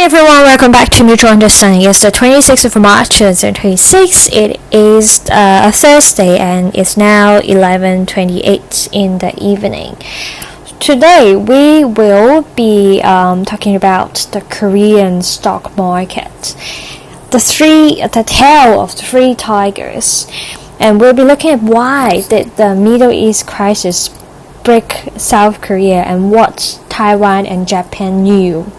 everyone, welcome back to Mutual Understanding. It's the 26th of March 2026. It is a Thursday and it's now 11:28 in the evening. Today we will be talking about the Korean stock market, the tale of three tigers, and we'll be looking at why did the Middle East crisis break South Korea and what Taiwan and Japan knew.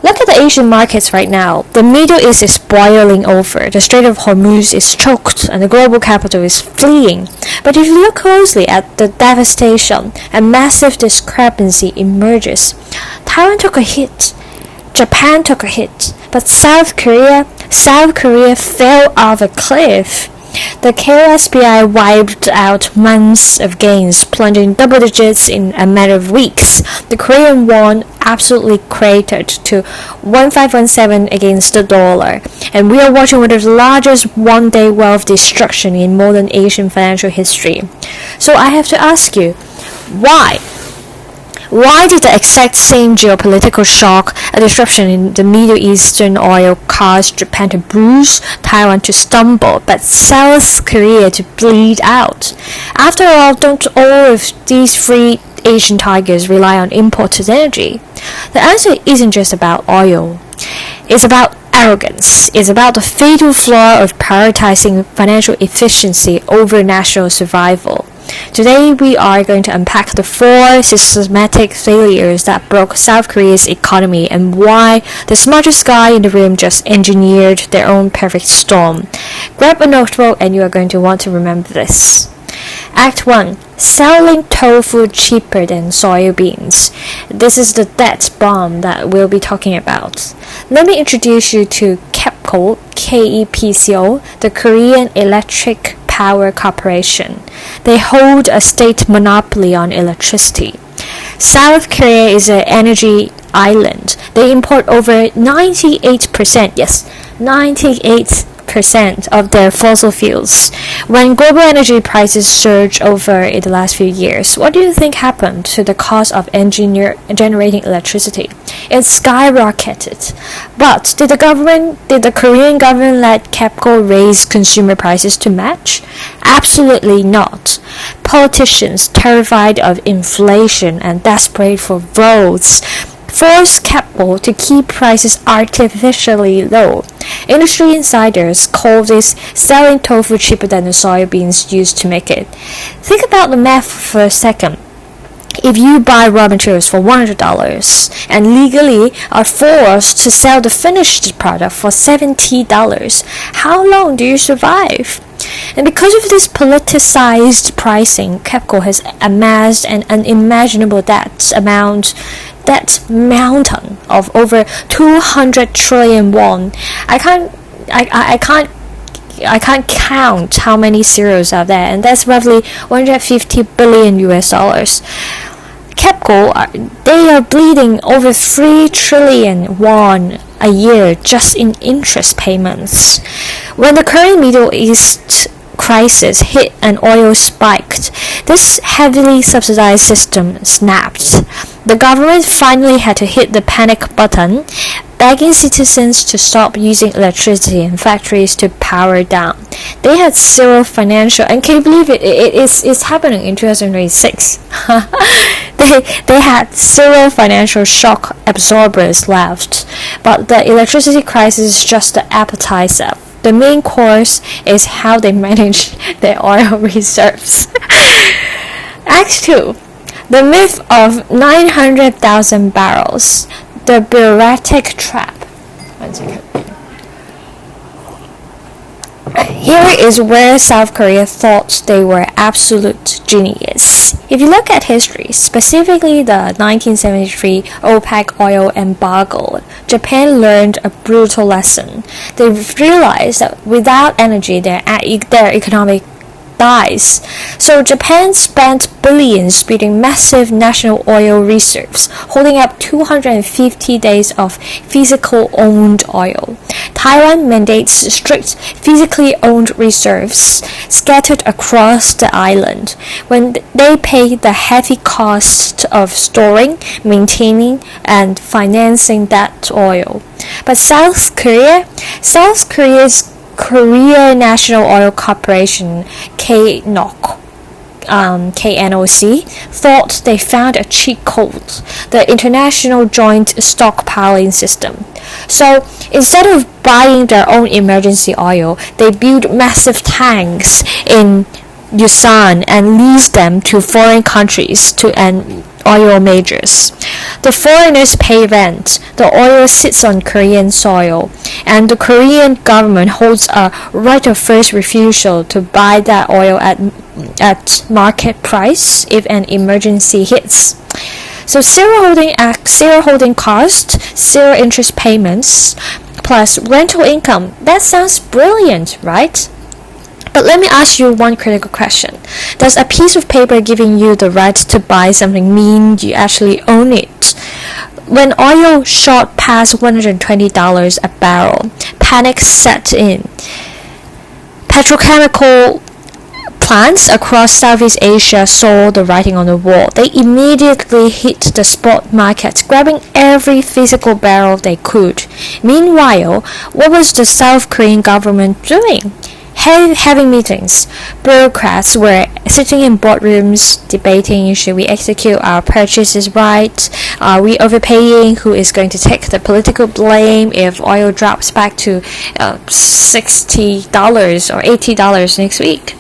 Look at the Asian markets right now. The Middle East is boiling over. The Strait of Hormuz is choked and the global capital is fleeing. But if you look closely at the devastation, a massive discrepancy emerges. Taiwan took a hit. Japan took a hit. But South Korea fell off a cliff. The KOSPI wiped out months of gains, plunging double digits in a matter of weeks. The Korean won absolutely cratered to 1517 against the dollar, and we are watching one of the largest one-day wealth destruction in modern Asian financial history. So I have to ask you, why? Why did the exact same geopolitical shock, a disruption in the Middle Eastern oil, cause Japan to bruise, Taiwan to stumble, but South Korea to bleed out? After all, don't all of these three Asian tigers rely on imported energy? The answer isn't just about oil. It's about arrogance. It's about the fatal flaw of prioritizing financial efficiency over national survival. Today we are going to unpack the four systematic failures that broke South Korea's economy and why the smartest guy in the room just engineered their own perfect storm. Grab a notebook and you are going to want to remember this. Act 1. Selling tofu cheaper than soybeans. This is the debt bomb that we'll be talking about. Let me introduce you to KEPCO, KEPCO, the Korean Electric Power Corporation. They hold a state monopoly on electricity. South Korea is an energy island. They import over 98%, yes, 98% of their fossil fuels. When global energy prices surged over in the last few years, what do you think happened to the cost of generating electricity? It skyrocketed. But did the Korean government let KEPCO raise consumer prices to match? Absolutely not. Politicians, terrified of inflation and desperate for votes, forced KEPCO to keep prices artificially low. Industry insiders call this selling tofu cheaper than the soybeans used to make it. Think about the math for a second. If you buy raw materials for $100 and legally are forced to sell the finished product for $70, how long do you survive? And because of this politicized pricing, KEPCO has amassed an unimaginable debt mountain of over 200 trillion won. I can't count how many zeros are there, and that's roughly 150 billion US dollars. KEPCO, they are bleeding over 3 trillion won a year just in interest payments. When the current Middle East crisis hit and oil spiked, this heavily subsidized system snapped. The government finally had to hit the panic button, begging citizens to stop using electricity and factories to power down. They had zero financial, and can you believe it's happening in 2026. They had zero financial shock absorbers left, but the electricity crisis is just the appetizer. The main course is how they manage their oil reserves. Act 2. The myth of 900,000 barrels. The bureaucratic trap. 1 second. Here is where South Korea thought they were absolute genius. If you look at history, specifically the 1973 OPEC oil embargo, Japan learned a brutal lesson. They realized that without energy, their economic dies. So Japan spent billions building massive national oil reserves, holding up 250 days of physical owned oil. Taiwan mandates strict physically owned reserves scattered across the island, when they pay the heavy cost of storing, maintaining, and financing that oil. But South Korea's Korea National Oil Corporation, KNOC, thought they found a cheat code, the International Joint Stockpiling System. So instead of buying their own emergency oil, they built massive tanks in Yusan and leased them to foreign countries and oil majors. The foreigners pay rent, the oil sits on Korean soil, and the Korean government holds a right of first refusal to buy that oil at market price if an emergency hits. So zero holding cost, zero interest payments, plus rental income. That sounds brilliant, right? But let me ask you one critical question. Does a piece of paper giving you the right to buy something mean you actually own it? When oil shot past $120 a barrel, panic set in. Petrochemical plants across Southeast Asia saw the writing on the wall. They immediately hit the spot market, grabbing every physical barrel they could. Meanwhile, what was the South Korean government doing? Having meetings. Bureaucrats were sitting in boardrooms debating, should we execute our purchases right? Are we overpaying? Who is going to take the political blame if oil drops back to $60 or $80 next week?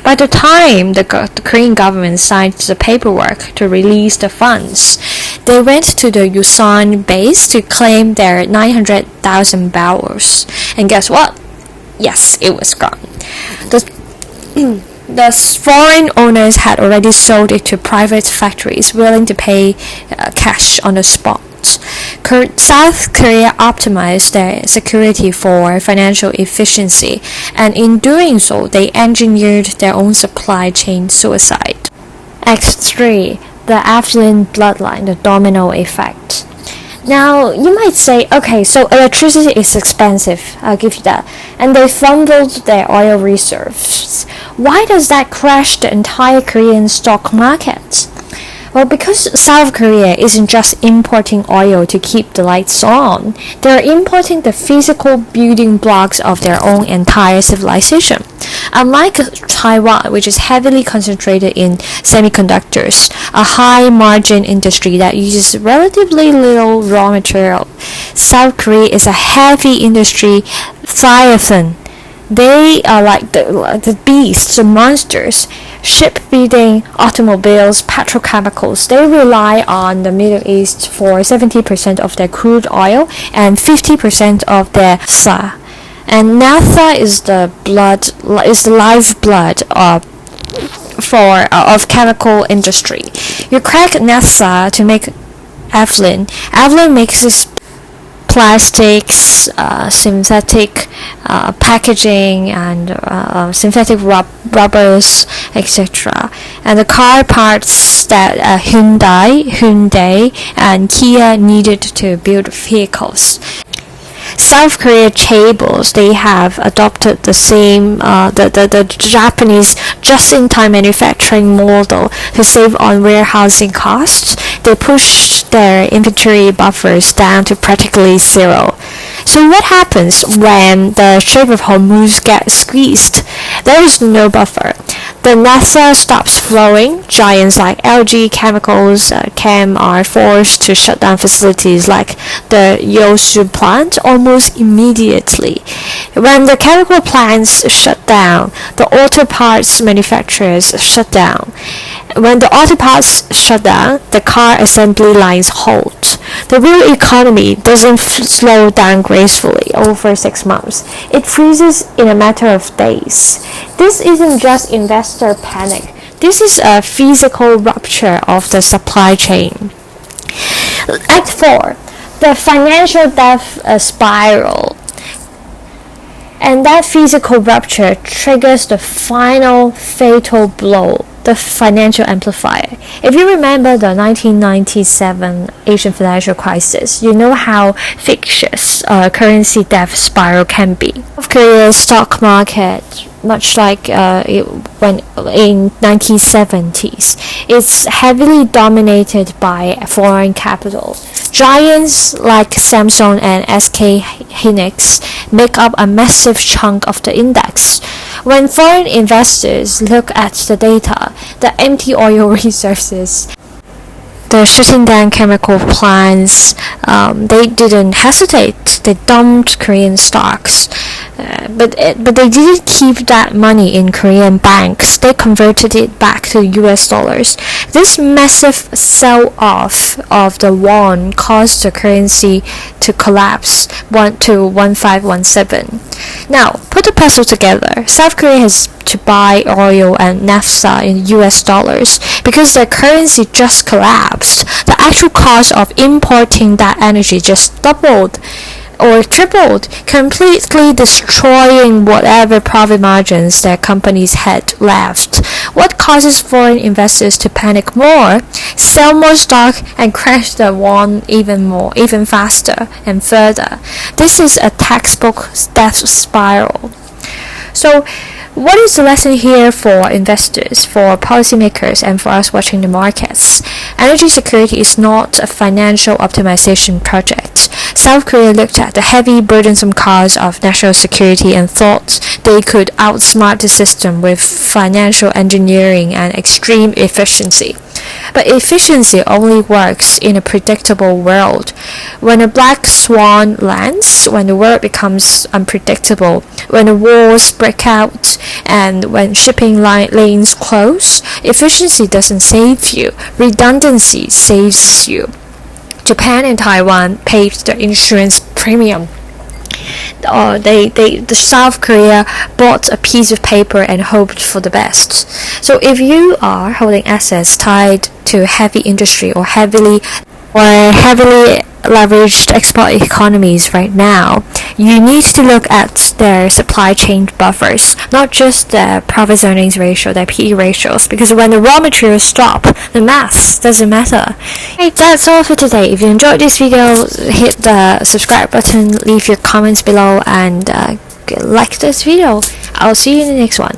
By the time the Korean government signed the paperwork to release the funds, they went to the Yusan base to claim their 900,000 barrels. And guess what? Yes, it was gone. The foreign owners had already sold it to private factories willing to pay cash on the spot. South Korea optimized their security for financial efficiency, and in doing so, they engineered their own supply chain suicide. Act 3. The affluent bloodline, the domino effect. Now, you might say, okay, so electricity is expensive, I'll give you that, and they fumbled their oil reserves. Why does that crash the entire Korean stock market? Well, because South Korea isn't just importing oil to keep the lights on, they're importing the physical building blocks of their own entire civilization. Unlike Taiwan, which is heavily concentrated in semiconductors, a high-margin industry that uses relatively little raw material, South Korea is a heavy industry leviathan. They are like the beasts, the monsters, ship-building, automobiles, petrochemicals. They rely on the Middle East for 70% of their crude oil and 50% of their naphtha. And naphtha is the lifeblood of chemical industry. You crack naphtha to make ethylene. Ethylene makes plastics, synthetic packaging, and synthetic rubbers, etc. And the car parts that Hyundai, and Kia needed to build vehicles. South Korea chaebols, they have adopted the same the Japanese just-in-time manufacturing model to save on warehousing costs. They pushed their inventory buffers down to practically zero. So what happens when the Strait of Hormuz gets squeezed? There is no buffer. The naphtha stops flowing. Giants like LG Chemicals, Chem are forced to shut down facilities like the Yeosu plant almost immediately. When the chemical plants shut down, the auto parts manufacturers shut down. When the auto parts shut down, the car assembly lines halt. The real economy doesn't slow down gracefully over 6 months. It freezes in a matter of days. This isn't just investor panic. This is a physical rupture of the supply chain. Act 4. The financial death spiral. And that physical rupture triggers the final fatal blow, the financial amplifier. If you remember the 1997 Asian financial crisis, you know how vicious currency death spiral can be. South Korea's stock market, much like it went in 1970s, is heavily dominated by foreign capital. Giants like Samsung and SK Hynix make up a massive chunk of the index. When foreign investors look at the data, the empty oil resources, the shutting down chemical plants, they didn't hesitate. They dumped Korean stocks. But they didn't keep that money in Korean banks. They converted it back to US dollars. This massive sell-off of the won caused the currency to collapse to 1517. Now, put the puzzle together. South Korea has to buy oil and naphtha in US dollars because their currency just collapsed. The actual cost of importing that energy just doubled or tripled, completely destroying whatever profit margins their companies had left. What causes foreign investors to panic more, sell more stock, and crash the won even faster and further? This is a textbook death spiral. So, what is the lesson here for investors, for policymakers, and for us watching the markets? Energy security is not a financial optimization project. South Korea looked at the heavy, burdensome costs of national security and thought they could outsmart the system with financial engineering and extreme efficiency. But efficiency only works in a predictable world. When a black swan lands, when the world becomes unpredictable, when the wars break out, and when shipping lanes close, efficiency doesn't save you. Redundancy saves you. Japan and Taiwan paid the insurance premium. The South Korea bought a piece of paper and hoped for the best. So if you are holding assets tied to heavy industry or heavily leveraged export economies right now, you need to look at their supply chain buffers, not just their profit earnings ratio, their PE ratios, because when the raw materials stop, the math doesn't matter. Okay, that's all for today. If you enjoyed this video, hit the subscribe button, leave your comments below, and like this video. I'll see you in the next one.